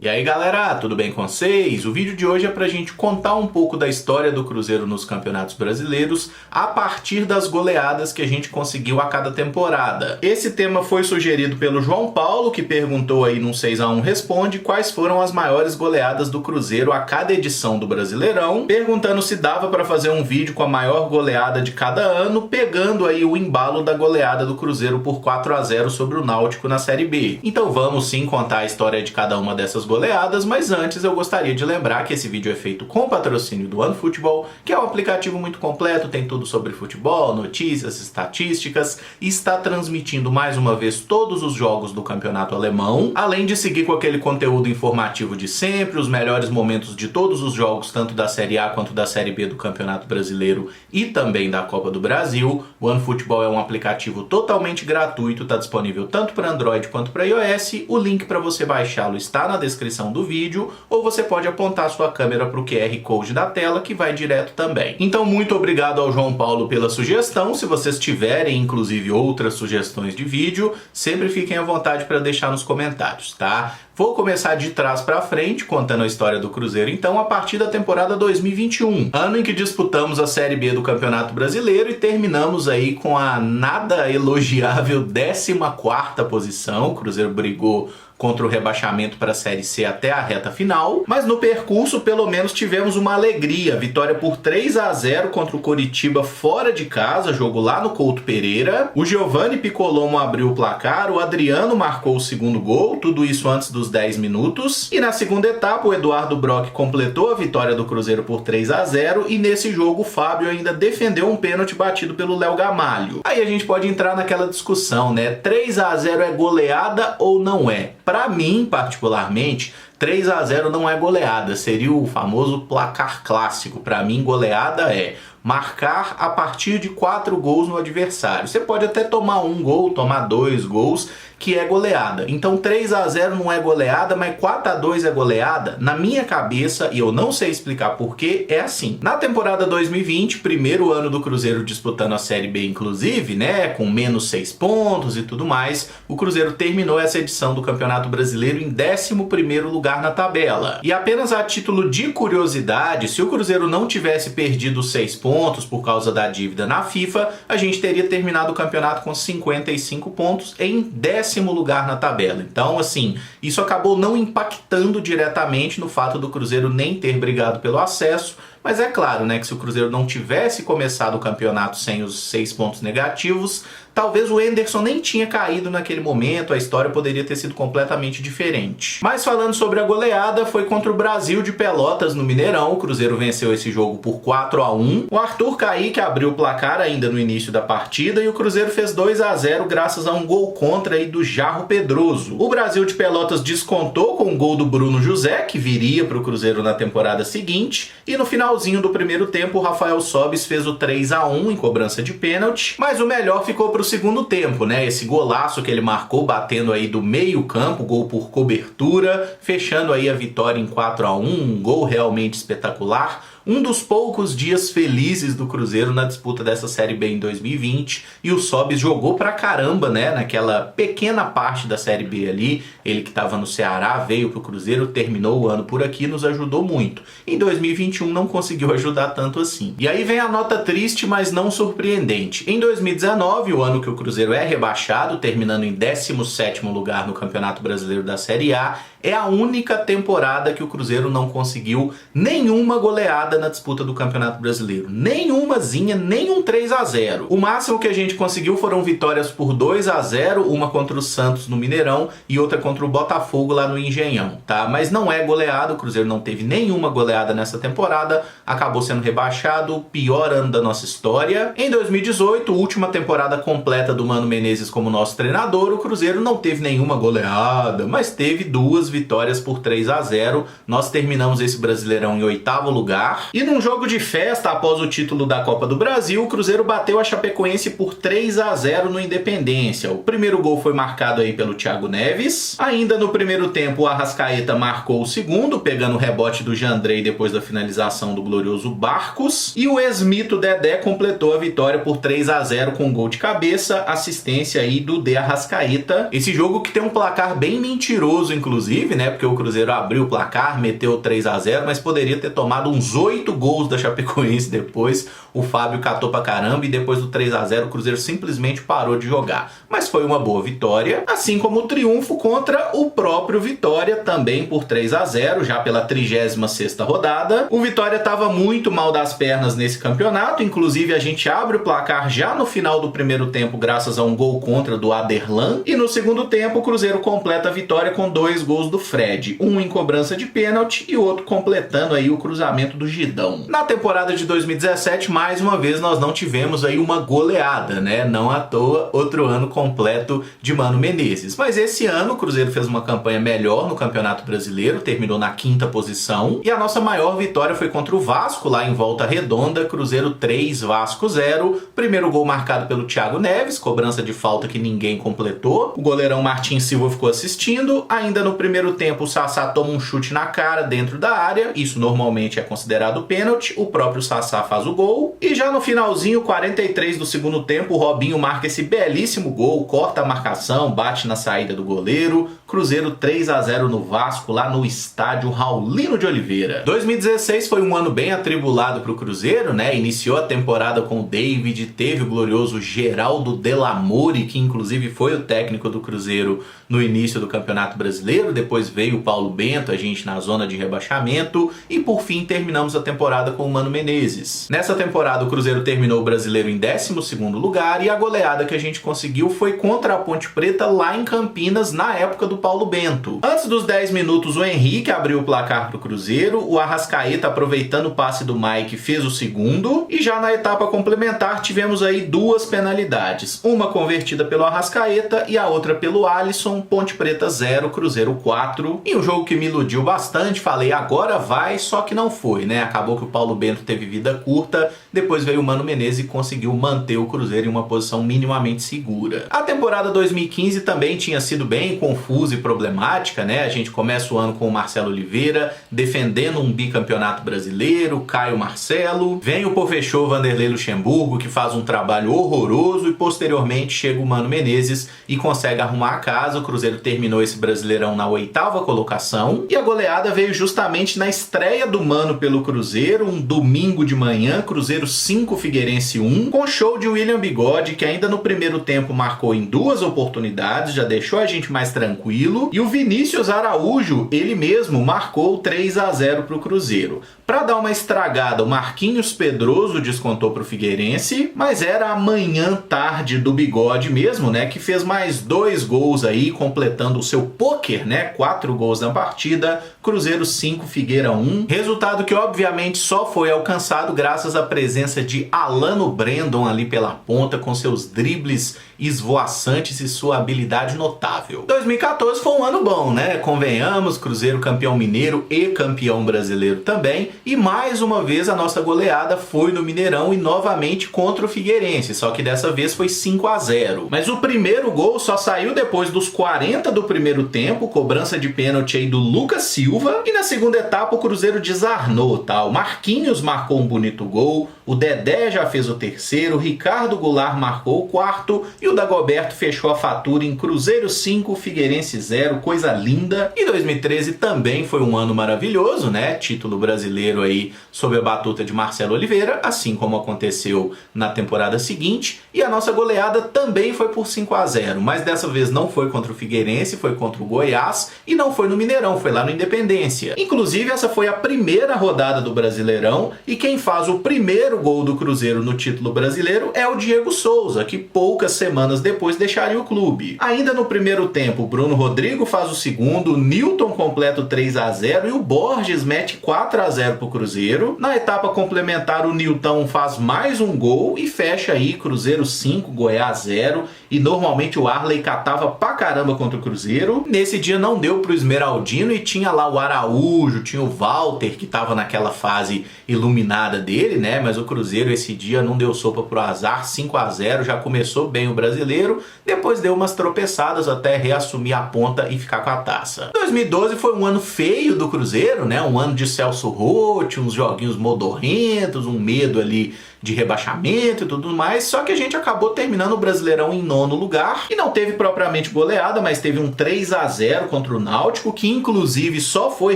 E aí galera, tudo bem com vocês? O vídeo de hoje é pra gente contar um pouco da história do Cruzeiro nos campeonatos brasileiros a partir das goleadas que a gente conseguiu a cada temporada. Esse tema foi sugerido pelo João Paulo, que perguntou aí num 6x1 Responde quais foram as maiores goleadas do Cruzeiro a cada edição do Brasileirão, perguntando se dava pra fazer um vídeo com a maior goleada de cada ano, pegando aí o embalo da goleada do Cruzeiro por 4x0 sobre o Náutico na Série B. Então vamos sim contar a história de cada uma dessas goleadas, mas antes eu gostaria de lembrar que esse vídeo é feito com patrocínio do OneFootball, que é um aplicativo muito completo, tem tudo sobre futebol, notícias, estatísticas, e está transmitindo mais uma vez todos os jogos do campeonato alemão, além de seguir com aquele conteúdo informativo de sempre, os melhores momentos de todos os jogos, tanto da Série A quanto da Série B do Campeonato Brasileiro e também da Copa do Brasil. O OneFootball é um aplicativo totalmente gratuito, está disponível tanto para Android quanto para iOS. O link para você baixá-lo está na descrição do vídeo, ou você pode apontar sua câmera para o QR Code da tela, que vai direto também. Então, muito obrigado ao João Paulo pela sugestão. Se vocês tiverem, inclusive, outras sugestões de vídeo, sempre fiquem à vontade para deixar nos comentários, tá? Vou começar de trás para frente, contando a história do Cruzeiro, então, a partir da temporada 2021, ano em que disputamos a Série B do Campeonato Brasileiro e terminamos aí com a nada elogiável 14ª posição. O Cruzeiro brigou contra o rebaixamento para a Série C até a reta final, mas no percurso pelo menos tivemos uma alegria, vitória por 3x0 contra o Coritiba fora de casa, jogo lá no Couto Pereira. O Giovanni Piccolomo abriu o placar, o Adriano marcou o segundo gol, tudo isso antes dos 10 minutos, e na segunda etapa o Eduardo Brock completou a vitória do Cruzeiro por 3x0, e nesse jogo o Fábio ainda defendeu um pênalti batido pelo Léo Gamalho. Aí a gente pode entrar naquela discussão, né? 3x0 é goleada ou não é? Para mim, particularmente, 3x0 não é goleada, seria o famoso placar clássico. Para mim, goleada é marcar a partir de 4 gols no adversário. Você pode até tomar um gol, tomar 2 gols, que é goleada. Então 3x0 não é goleada, mas 4x2 é goleada? Na minha cabeça, e eu não sei explicar porquê, é assim. Na temporada 2020, primeiro ano do Cruzeiro disputando a Série B inclusive, né, com menos 6 pontos e tudo mais, o Cruzeiro terminou essa edição do Campeonato Brasileiro em 11º lugar na tabela. E apenas a título de curiosidade, se o Cruzeiro não tivesse perdido 6 pontos por causa da dívida na FIFA, a gente teria terminado o campeonato com 55 pontos em 10º lugar na tabela. Então, assim, isso acabou não impactando diretamente no fato do Cruzeiro nem ter brigado pelo acesso, mas é claro, né, que se o Cruzeiro não tivesse começado o campeonato sem os 6 pontos negativos, talvez o Henderson nem tinha caído naquele momento, a história poderia ter sido completamente diferente. Mas falando sobre a goleada, foi contra o Brasil de Pelotas no Mineirão. O Cruzeiro venceu esse jogo por 4x1. O Arthur Caíque abriu o placar ainda no início da partida e o Cruzeiro fez 2x0 graças a um gol contra aí do Jarro Pedroso. O Brasil de Pelotas descontou com o gol do Bruno José, que viria para o Cruzeiro na temporada seguinte, e no finalzinho do primeiro tempo o Rafael Sobis fez o 3x1 em cobrança de pênalti, mas o melhor ficou para o segundo tempo, né? Esse golaço que ele marcou batendo aí do meio campo, gol por cobertura, fechando aí a vitória em 4x1, um gol realmente espetacular. Um dos poucos dias felizes do Cruzeiro na disputa dessa Série B em 2020, e o Sobis jogou pra caramba, né, naquela pequena parte da Série B ali. Ele que estava no Ceará, veio pro Cruzeiro, terminou o ano por aqui, nos ajudou muito. Em 2021 não conseguiu ajudar tanto assim. E aí vem a nota triste, mas não surpreendente. Em 2019, o ano que o Cruzeiro é rebaixado, terminando em 17º lugar no Campeonato Brasileiro da Série A, é a única temporada que o Cruzeiro não conseguiu nenhuma goleada na disputa do Campeonato Brasileiro. Nenhumazinha, nem um 3x0. O máximo que a gente conseguiu foram vitórias por 2x0, uma contra o Santos no Mineirão e outra contra o Botafogo lá no Engenhão, tá? Mas não é goleada, o Cruzeiro não teve nenhuma goleada nessa temporada, acabou sendo rebaixado, o pior ano da nossa história. Em 2018, última temporada completa do Mano Menezes como nosso treinador, o Cruzeiro não teve nenhuma goleada, mas teve 2 vitórias por 3x0. Nós terminamos esse Brasileirão em 8º lugar. titular. E num jogo de festa após o título da Copa do Brasil, o Cruzeiro bateu a Chapecoense por 3-0 no Independência. O primeiro gol foi marcado aí pelo Thiago Neves. Ainda no primeiro tempo, o Arrascaeta marcou o segundo, pegando o rebote do Jandrei depois da finalização do glorioso Barcos. E o ex-mito Dedé completou a vitória por 3-0 com um gol de cabeça, assistência aí do De Arrascaeta. Esse jogo que tem um placar bem mentiroso, inclusive, né? Porque o Cruzeiro abriu o placar, meteu 3-0, mas poderia ter tomado uns 8 gols da Chapecoense depois. O Fábio catou pra caramba e depois do 3-0 o Cruzeiro simplesmente parou de jogar. Mas foi uma boa vitória, assim como o triunfo contra o próprio Vitória, também por 3-0, já pela 36ª rodada. O Vitória estava muito mal das pernas nesse campeonato, inclusive a gente abre o placar já no final do primeiro tempo graças a um gol contra do Aderlan, e no segundo tempo o Cruzeiro completa a vitória com 2 gols do Fred, um em cobrança de pênalti e o outro completando aí o cruzamento do Gidão. Na temporada de 2017, mais uma vez nós não tivemos aí uma goleada, né? Não à toa, outro ano completo de Mano Menezes. Mas esse ano o Cruzeiro fez uma campanha melhor no Campeonato Brasileiro, terminou na 5ª posição, e a nossa maior vitória foi contra o Vasco, lá em Volta Redonda, Cruzeiro 3, Vasco 0. Primeiro gol marcado pelo Thiago Neves, cobrança de falta que ninguém completou. O goleirão Martin Silva ficou assistindo. Ainda no primeiro tempo o Sassá toma um chute na cara dentro da área, isso normalmente é considerado pênalti, o próprio Sassá faz o gol. E já no finalzinho, 43 do segundo tempo, o Robinho marca esse belíssimo gol, corta a marcação, bate na saída do goleiro. Cruzeiro 3-0 no Vasco, lá no estádio Raulino de Oliveira. 2016 foi um ano bem atribulado para o Cruzeiro, né? Iniciou a temporada com o David, teve o glorioso Geraldo Delamore, que inclusive foi o técnico do Cruzeiro no início do Campeonato Brasileiro. Depois veio o Paulo Bento, a gente na zona de rebaixamento, e por fim terminamos a temporada com o Mano Menezes. Nessa temporada o Cruzeiro terminou o Brasileiro em 12º lugar, e a goleada que a gente conseguiu foi contra a Ponte Preta lá em Campinas, na época do Paulo Bento. Antes dos 10 minutos, o Henrique abriu o placar para o Cruzeiro, o Arrascaeta, aproveitando o passe do Mike, fez o segundo, e já na etapa complementar tivemos aí 2 penalidades, uma convertida pelo Arrascaeta e a outra pelo Alisson. Ponte Preta 0, Cruzeiro 4, e um jogo que me iludiu bastante, falei agora vai, só que não foi, né? Acabou que o Paulo Bento teve vida curta, depois veio o Mano Menezes e conseguiu manter o Cruzeiro em uma posição minimamente segura. A temporada 2015 também tinha sido bem confusa e problemática, né? A gente começa o ano com o Marcelo Oliveira defendendo um bicampeonato brasileiro, Caio Marcelo, vem o Pofechô Vanderlei Luxemburgo, que faz um trabalho horroroso, e posteriormente chega o Mano Menezes e consegue arrumar a casa. O Cruzeiro terminou esse Brasileirão na 8ª colocação, e a goleada veio justamente na estreia do Mano pelo Cruzeiro, um domingo de manhã, Cruzeiro 5, Figueirense 1, com show de William Bigode, que ainda no primeiro tempo marcou em 2 oportunidades, já deixou a gente mais tranquilo, e o Vinícius Araújo, ele mesmo, marcou 3-0 para o Cruzeiro. Para dar uma estragada, o Marquinhos Pedroso descontou para o Figueirense, mas era a manhã tarde do Bigode mesmo, né, que fez mais 2 gols aí, completando o seu pôquer, né, 4 gols na partida. Cruzeiro 5, Figueira 1. Resultado que obviamente só foi alcançado graças à presença de Alano Brandon ali pela ponta, com seus dribles esvoaçantes e sua habilidade notável. 2014 foi um ano bom, né? Convenhamos, Cruzeiro campeão mineiro e campeão brasileiro também, e mais uma vez a nossa goleada foi no Mineirão e novamente contra o Figueirense, só que dessa vez foi 5-0. Mas o primeiro gol só saiu depois dos 40 do primeiro tempo, cobrança de pênalti aí do Lucas Silva, e na segunda etapa o Cruzeiro desarnou, tá? O Marquinhos marcou um bonito gol, o Dedé já fez o terceiro, o Ricardo Goulart marcou o quarto, e o Dagoberto fechou a fatura em Cruzeiro 5, Figueirense 0, coisa linda. E 2013 também foi um ano maravilhoso, né? Título brasileiro aí sob a batuta de Marcelo Oliveira, assim como aconteceu na temporada seguinte. E a nossa goleada também foi por 5-0, mas dessa vez não foi contra o Figueirense, foi contra o Goiás, e não foi no Mineirão, foi lá no Independência. Inclusive essa foi a primeira rodada do Brasileirão, e quem faz o primeiro gol do Cruzeiro no título brasileiro é o Diego Souza, que poucas semanas depois deixaria o clube. Ainda no primeiro tempo, Bruno Rodrigo faz o segundo, Newton completa o 3-0 e o Borges mete 4-0 pro Cruzeiro. Na etapa complementar, o Newton faz mais um gol e fecha aí Cruzeiro 5, Goiás 0. e normalmente o Arley catava pra caramba contra o Cruzeiro. Nesse dia não deu pro Esmeraldino e tinha lá o Araújo, tinha o Walter que tava naquela fase iluminada dele, né? Mas o Cruzeiro esse dia não deu sopa pro azar, 5-0, já começou bem o Brasileiro, depois deu umas tropeçadas até reassumir a ponta e ficar com a taça. 2012 foi um ano feio do Cruzeiro, né? Um ano de Celso Roth, uns joguinhos modorrentos, um medo ali de rebaixamento e tudo mais, só que a gente acabou terminando o Brasileirão em 9º lugar e não teve propriamente goleada, mas teve um 3-0 contra o Náutico, que inclusive só foi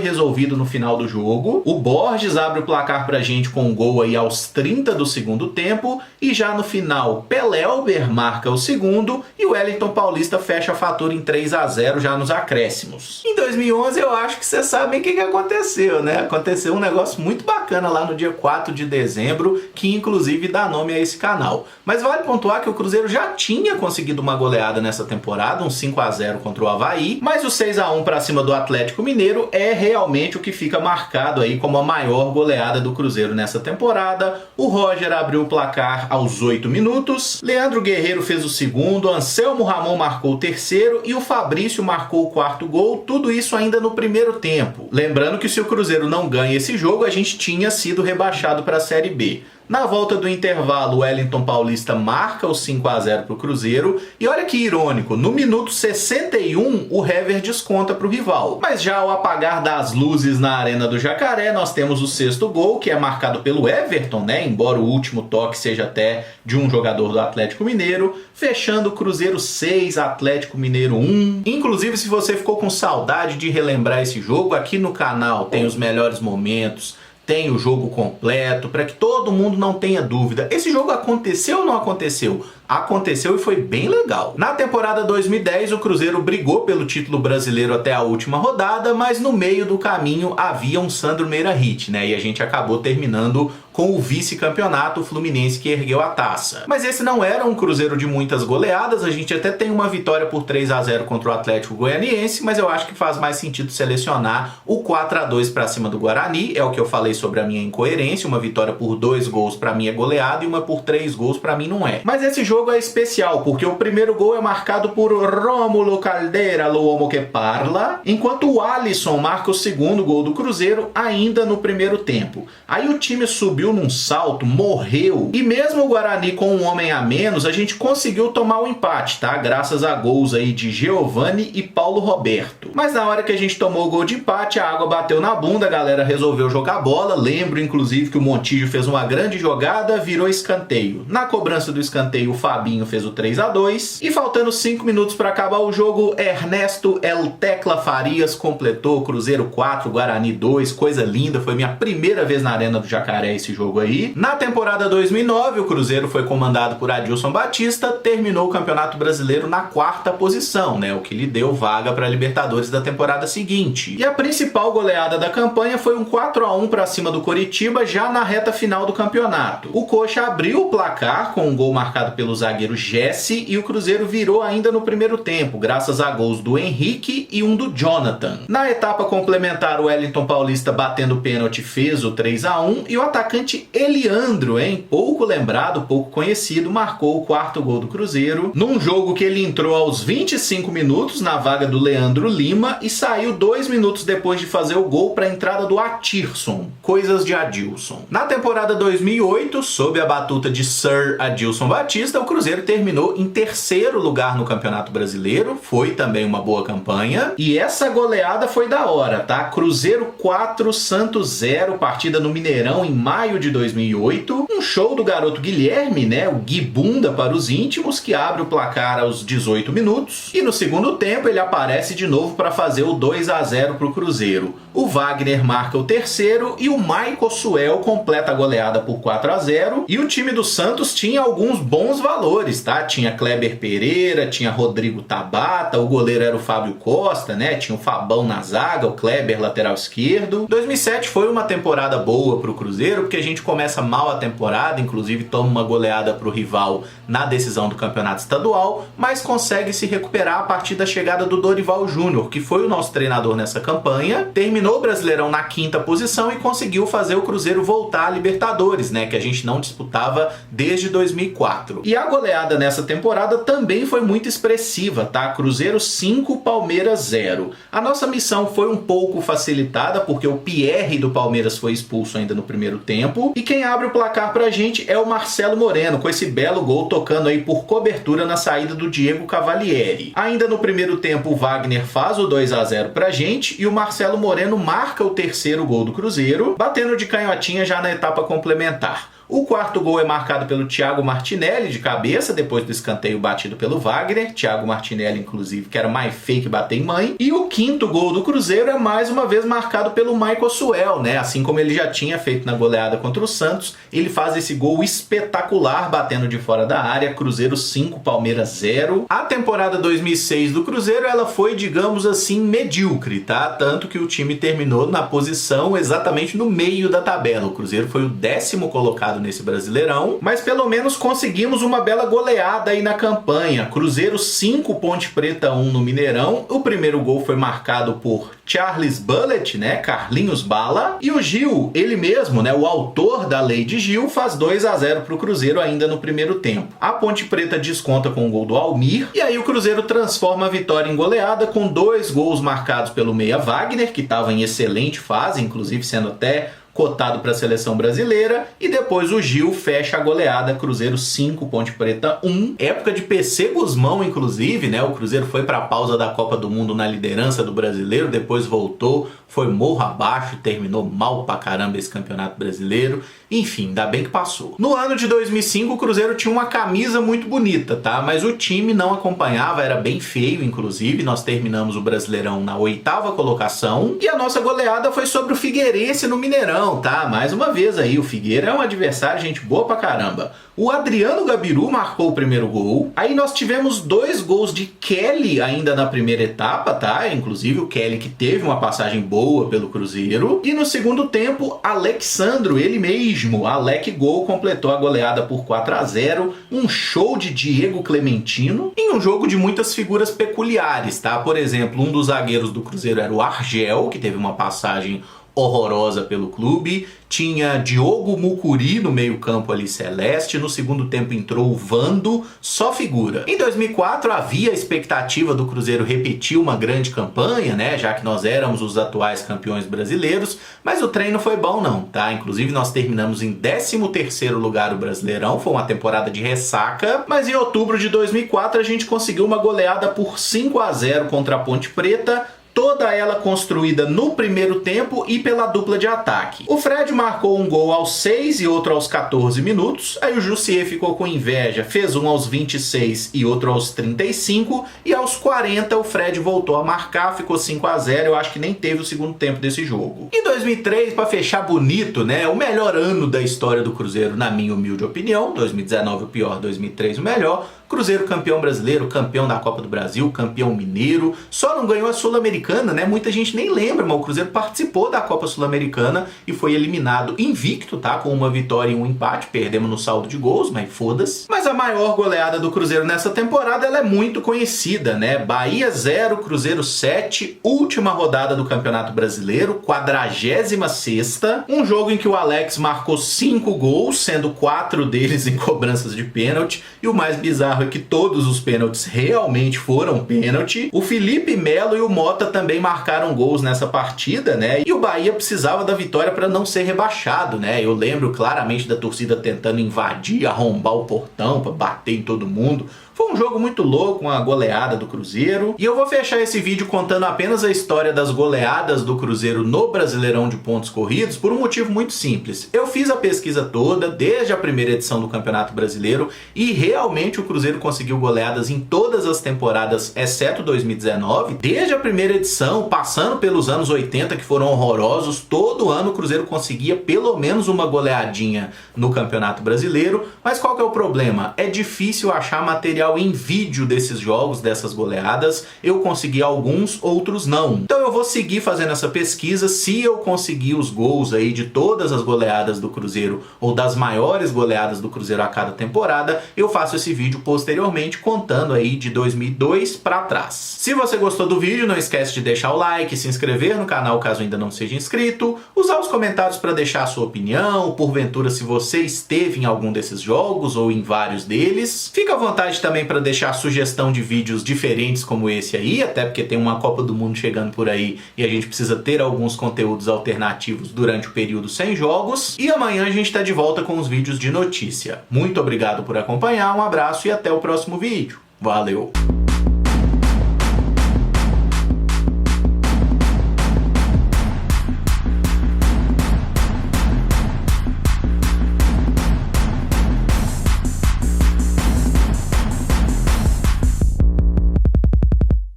resolvido no final do jogo. O Borges abre o placar pra gente com um gol aí aos 30 do segundo tempo e já no final Pelelber marca o segundo e o Wellington Paulista fecha a fatura em 3-0 já nos acréscimos. Em 2011 eu acho que vocês sabem o que aconteceu, né? Aconteceu um negócio muito bacana lá no dia 4 de dezembro, que inclusive dá nome a esse canal. Mas vale pontuar que o Cruzeiro já tinha conseguido uma goleada nessa temporada, um 5-0 contra o Avaí, mas o 6-1 para cima do Atlético Mineiro é realmente o que fica marcado aí como a maior goleada do Cruzeiro nessa temporada. O Roger abriu o placar aos 8 minutos, Leandro Guerreiro fez o segundo, Anselmo Ramon marcou o terceiro e o Fabrício marcou o quarto gol, tudo isso ainda no primeiro tempo. Lembrando que se o Cruzeiro não ganha esse jogo, a gente tinha sido rebaixado para a Série B. Na volta do intervalo, o Wellington Paulista marca o 5-0 para o Cruzeiro. E olha que irônico, no minuto 61 o Hever desconta para o rival. Mas já ao apagar das luzes na Arena do Jacaré, nós temos o 6º gol, que é marcado pelo Everton, né? Embora o último toque seja até de um jogador do Atlético Mineiro. Fechando o Cruzeiro 6, Atlético Mineiro 1. Inclusive, se você ficou com saudade de relembrar esse jogo, aqui no canal tem os melhores momentos, tem o jogo completo, para que todo mundo não tenha dúvida. Esse jogo aconteceu ou não aconteceu? Aconteceu e foi bem legal. Na temporada 2010, o Cruzeiro brigou pelo título brasileiro até a última rodada, mas no meio do caminho havia um Sandro Meirahit, né? E a gente acabou terminando com o vice-campeonato, o Fluminense, que ergueu a taça. Mas esse não era um Cruzeiro de muitas goleadas, a gente até tem uma vitória por 3-0 contra o Atlético Goianiense, mas eu acho que faz mais sentido selecionar o 4-2 para cima do Guarani, é o que eu falei sobre a minha incoerência, uma vitória por 2 gols para mim é goleada e uma por 3 gols para mim não é. Mas esse jogo é especial, porque o primeiro gol é marcado por Rômulo Caldeira, l'uomo que parla, enquanto o Alisson marca o segundo gol do Cruzeiro ainda no primeiro tempo. Aí o time subiu num salto, morreu, e mesmo o Guarani com um homem a menos, a gente conseguiu tomar o empate, tá? Graças a gols aí de Giovani e Paulo Roberto. Mas na hora que a gente tomou o gol de empate, a água bateu na bunda, a galera resolveu jogar bola. Lembro inclusive que o Montijo fez uma grande jogada, virou escanteio. Na cobrança do escanteio, o Fabinho fez o 3-2 e faltando 5 minutos para acabar o jogo, Ernesto El Tecla Farias completou. Cruzeiro 4, Guarani 2, coisa linda, foi minha primeira vez na Arena do Jacaré esse jogo aí. Na temporada 2009, o Cruzeiro foi comandado por Adilson Batista, terminou o Campeonato Brasileiro na 4ª posição, né, o que lhe deu vaga para a Libertadores da temporada seguinte. E a principal goleada da campanha foi um 4-1 para cima do Coritiba, já na reta final do campeonato. O Coxa abriu o placar com um gol marcado pelo zagueiro Jesse e o Cruzeiro virou ainda no primeiro tempo, graças a gols do Henrique e um do Jonathan. Na etapa complementar, o Wellington Paulista batendo pênalti fez o 3-1 e o atacante Eliandro, pouco lembrado, pouco conhecido, marcou o 4º gol do Cruzeiro, num jogo que ele entrou aos 25 minutos na vaga do Leandro Lima e saiu 2 minutos depois de fazer o gol para a entrada do Atirson. Coisas de Adilson. Na temporada 2008, sob a batuta de Sir Adilson Batista, o Cruzeiro terminou em 3º lugar no Campeonato Brasileiro, foi também uma boa campanha, e essa goleada foi da hora, tá? Cruzeiro 4, Santos 0, partida no Mineirão em maio de 2008, um show do garoto Guilherme, né, o Gui Bunda para os íntimos, que abre o placar aos 18 minutos, e no segundo tempo ele aparece de novo para fazer o 2-0 para o Cruzeiro. O Wagner marca o terceiro e o Michael Suel completa a goleada por 4-0, e o time do Santos tinha alguns bons valores, tá? Tinha Kleber Pereira, tinha Rodrigo Tabata, o goleiro era o Fábio Costa, né? Tinha o Fabão na zaga, o Kleber lateral esquerdo. 2007 foi uma temporada boa pro Cruzeiro, porque a gente começa mal a temporada, inclusive toma uma goleada pro rival na decisão do campeonato estadual, mas consegue se recuperar a partir da chegada do Dorival Júnior, que foi o nosso treinador nessa campanha, terminou o Brasileirão na 5ª posição e conseguiu fazer o Cruzeiro voltar à Libertadores, né? Que a gente não disputava desde 2004. E a goleada nessa temporada também foi muito expressiva, tá? Cruzeiro 5, Palmeiras 0. A nossa missão foi um pouco facilitada porque o Pierre do Palmeiras foi expulso ainda no primeiro tempo, e quem abre o placar pra gente é o Marcelo Moreno, com esse belo gol tocando aí por cobertura na saída do Diego Cavalieri. Ainda no primeiro tempo o Wagner faz o 2 a 0 pra gente e o Marcelo Moreno marca o terceiro gol do Cruzeiro, batendo de canhotinha já na etapa complementar. O quarto gol é marcado pelo Thiago Martinelli de cabeça, depois do escanteio batido pelo Wagner. Thiago Martinelli, inclusive, que era mais feio que bater em mãe. E o quinto gol do Cruzeiro é mais uma vez marcado pelo Michael Suel, né? Assim como ele já tinha feito na goleada contra o Santos, ele faz esse gol espetacular batendo de fora da área. Cruzeiro 5, Palmeiras 0. A temporada 2006 do Cruzeiro, ela foi, digamos assim, medíocre, tá? Tanto que o time terminou na posição exatamente no meio da tabela. O Cruzeiro foi o 10º colocado nesse Brasileirão, mas pelo menos conseguimos uma bela goleada aí na campanha. Cruzeiro 5, Ponte Preta 1 no Mineirão. O primeiro gol foi marcado por Charles Bullet, né, Carlinhos Bala, e o Gil, ele mesmo, né, o autor da lei de Gil, faz 2 a 0 pro Cruzeiro ainda no primeiro tempo. A Ponte Preta desconta com o gol do Almir, e aí o Cruzeiro transforma a vitória em goleada com 2 gols marcados pelo meia Wagner, que estava em excelente fase, inclusive sendo até cotado para a seleção brasileira, e depois o Gil fecha a goleada, Cruzeiro 5, Ponte Preta 1. Época de PC Guzmão, inclusive, né? O Cruzeiro foi para a pausa da Copa do Mundo na liderança do Brasileiro, depois voltou, foi morro abaixo, terminou mal pra caramba esse Campeonato Brasileiro. Enfim, ainda bem que passou. No ano de 2005, o Cruzeiro tinha uma camisa muito bonita, tá? Mas o time não acompanhava, era bem feio, inclusive. Nós terminamos o Brasileirão na 8ª colocação. E a nossa goleada foi sobre o Figueirense no Mineirão, tá? Mais uma vez aí, o Figueira é um adversário, gente boa pra caramba. O Adriano Gabiru marcou o primeiro gol. Aí nós tivemos 2 gols de Kelly ainda na primeira etapa, tá? Inclusive o Kelly que teve uma passagem boa pelo Cruzeiro. E no segundo tempo, Alexandro, ele mesmo, Alec Gol, completou a goleada por 4 a 0. Um show de Diego Clementino em um jogo de muitas figuras peculiares, tá? Por exemplo, um dos zagueiros do Cruzeiro era o Argel, que teve uma passagem horrorosa pelo clube. Tinha Diogo Mucuri no meio campo ali celeste. No segundo tempo entrou o Vando, só figura. Em 2004 havia a expectativa do Cruzeiro repetir uma grande campanha, né? Já que nós éramos os atuais campeões brasileiros. Mas o trem não foi bom não, tá? Inclusive nós terminamos em 13º lugar o Brasileirão. Foi uma temporada de ressaca. Mas em outubro de 2004 a gente conseguiu uma goleada por 5 a 0 contra a Ponte Preta. Toda ela construída no primeiro tempo e pela dupla de ataque. O Fred marcou um gol aos 6 e outro aos 14 minutos. Aí o Jussier ficou com inveja, fez um aos 26 e outro aos 35. E aos 40 o Fred voltou a marcar, ficou 5 a 0. Eu acho que nem teve o segundo tempo desse jogo. Em 2003, para fechar bonito, né, o melhor ano da história do Cruzeiro, na minha humilde opinião. 2019 o pior, 2003 o melhor. Cruzeiro campeão brasileiro, campeão da Copa do Brasil, campeão mineiro. Só não ganhou a Sul-Americana, né? Muita gente nem lembra, mas o Cruzeiro participou da Copa Sul-Americana e foi eliminado invicto, tá? Com uma vitória e um empate. Perdemos no saldo de gols, mas foda-se. Mas a maior goleada do Cruzeiro nessa temporada, ela é muito conhecida, né? Bahia 0, Cruzeiro 7, última rodada do Campeonato Brasileiro, 46ª. Um jogo em que o Alex marcou 5 gols, sendo 4 deles em cobranças de pênalti. E o mais bizarro é que todos os pênaltis realmente foram pênalti. O Felipe Melo e o Mota também marcaram gols nessa partida, né? E o Bahia precisava da vitória para não ser rebaixado, né? Eu lembro claramente da torcida tentando invadir, arrombar o portão para bater em todo mundo. Foi um jogo muito louco, uma goleada do Cruzeiro. E eu vou fechar esse vídeo contando apenas a história das goleadas do Cruzeiro no Brasileirão de pontos corridos por um motivo muito simples. Eu fiz a pesquisa toda, desde a primeira edição do Campeonato Brasileiro, e realmente o Cruzeiro conseguiu goleadas em todas as temporadas, exceto 2019. Desde a primeira edição, passando pelos anos 80, que foram horrorosos, todo ano o Cruzeiro conseguia pelo menos uma goleadinha no Campeonato Brasileiro. Mas qual que é o problema? É difícil achar material material em vídeo desses jogos, dessas goleadas. Eu consegui alguns, outros não. Então eu vou seguir fazendo essa pesquisa. Se eu conseguir os gols aí de todas as goleadas do Cruzeiro, ou das maiores goleadas do Cruzeiro a cada temporada, eu faço esse vídeo posteriormente, contando aí de 2002 para trás. Se você gostou do vídeo, não esquece de deixar o like, se inscrever no canal caso ainda não seja inscrito, usar os comentários para deixar a sua opinião, porventura se você esteve em algum desses jogos ou em vários deles. Fica à vontade também para deixar sugestão de vídeos diferentes como esse aí, até porque tem uma Copa do Mundo chegando por aí e a gente precisa ter alguns conteúdos alternativos durante o período sem jogos. E amanhã a gente está de volta com os vídeos de notícia. Muito obrigado por acompanhar, um abraço e até o próximo vídeo. Valeu!